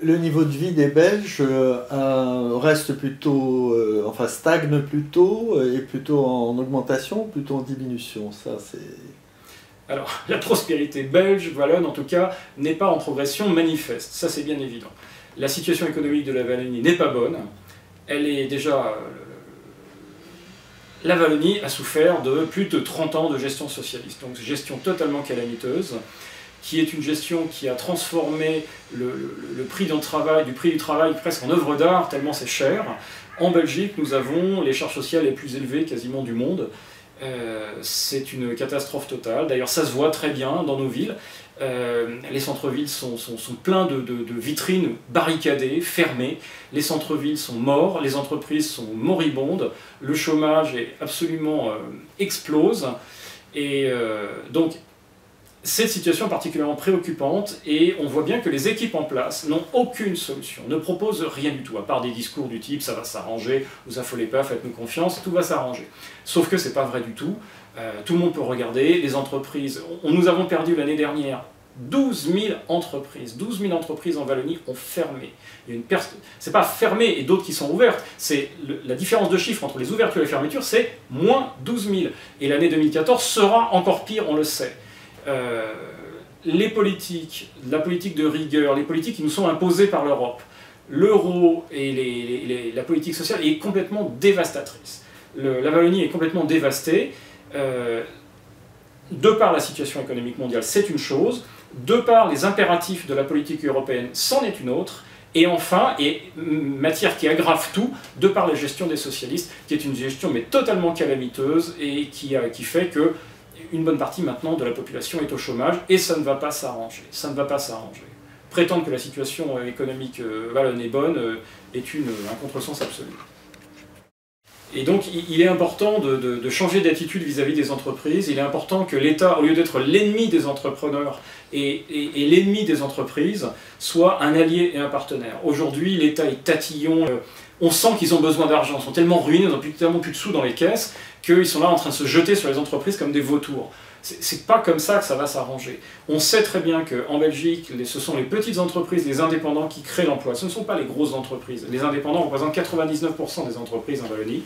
le niveau de vie des Belges reste plutôt, enfin stagne plutôt, et plutôt en augmentation, plutôt en diminution. Ça, c'est... Alors, la prospérité belge, wallonne en tout cas, n'est pas en progression manifeste, ça c'est bien évident. La situation économique de la Wallonie n'est pas bonne, elle est déjà... La Wallonie a souffert de plus de 30 ans de gestion socialiste, donc gestion totalement calamiteuse, qui est une gestion qui a transformé le prix du travail presque en œuvre d'art, tellement c'est cher. En Belgique, nous avons les charges sociales les plus élevées quasiment du monde. C'est une catastrophe totale. D'ailleurs, ça se voit très bien dans nos villes. Les centres-villes sont pleins de vitrines barricadées, fermées. Les centres-villes sont morts, les entreprises sont moribondes. Le chômage est absolument explose. Et donc, cette situation est particulièrement préoccupante et on voit bien que les équipes en place n'ont aucune solution, ne proposent rien du tout, à part des discours du type « ça va s'arranger, vous affolez pas, faites-nous confiance, tout va s'arranger ». Sauf que c'est pas vrai du tout, tout le monde peut regarder, les entreprises, nous avons perdu l'année dernière 12 000 entreprises, 12 000 entreprises en Wallonie ont fermé. C'est pas fermé et d'autres qui sont ouvertes, c'est la différence de chiffre entre les ouvertures et les fermetures, c'est moins 12 000. Et l'année 2014 sera encore pire, on le sait. Les politiques, la politique de rigueur, les politiques qui nous sont imposées par l'Europe, l'euro et la politique sociale est complètement dévastatrice. La Wallonie est complètement dévastée, de par la situation économique mondiale, c'est une chose, de par les impératifs de la politique européenne, c'en est une autre, et enfin, et matière qui aggrave tout, de par la gestion des socialistes, qui est une gestion mais totalement calamiteuse et qui fait que une bonne partie maintenant de la population est au chômage et ça ne va pas s'arranger. Ça ne va pas s'arranger. Prétendre que la situation économique wallonne est bonne est un contresens absolu. Et donc il est important de changer d'attitude vis-à-vis des entreprises. Il est important que l'État, au lieu d'être l'ennemi des entrepreneurs et l'ennemi des entreprises, soit un allié et un partenaire. Aujourd'hui, l'État est tatillon. On sent qu'ils ont besoin d'argent, ils sont tellement ruinés, ils n'ont tellement plus de sous dans les caisses, qu'ils sont là en train de se jeter sur les entreprises comme des vautours. C'est pas comme ça que ça va s'arranger. On sait très bien qu'en Belgique, ce sont les petites entreprises, les indépendants qui créent l'emploi. Ce ne sont pas les grosses entreprises. Les indépendants représentent 99% des entreprises en Wallonie.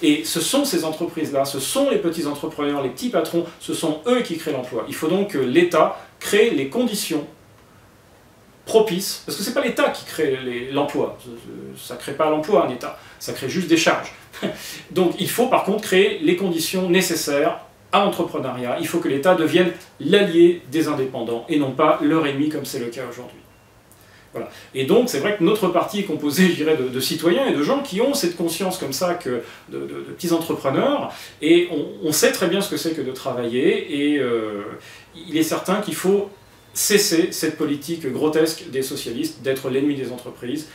Et ce sont ces entreprises-là, ce sont les petits entrepreneurs, les petits patrons, ce sont eux qui créent l'emploi. Il faut donc que l'État crée les conditions propice, parce que c'est pas l'État qui crée l'emploi, ça crée pas l'emploi un État, ça crée juste des charges. Donc il faut par contre créer les conditions nécessaires à l'entrepreneuriat, il faut que l'État devienne l'allié des indépendants et non pas leur ennemi comme c'est le cas aujourd'hui. Voilà. Et donc c'est vrai que notre parti est composé, je dirais, de citoyens et de gens qui ont cette conscience comme ça, de petits entrepreneurs, et on sait très bien ce que c'est que de travailler, et il est certain qu'il faut cesser cette politique grotesque des socialistes d'être l'ennemi des entreprises.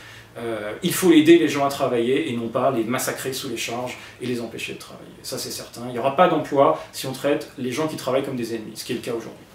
Il faut aider les gens à travailler et non pas les massacrer sous les charges et les empêcher de travailler. Ça c'est certain. Il n'y aura pas d'emploi si on traite les gens qui travaillent comme des ennemis, ce qui est le cas aujourd'hui.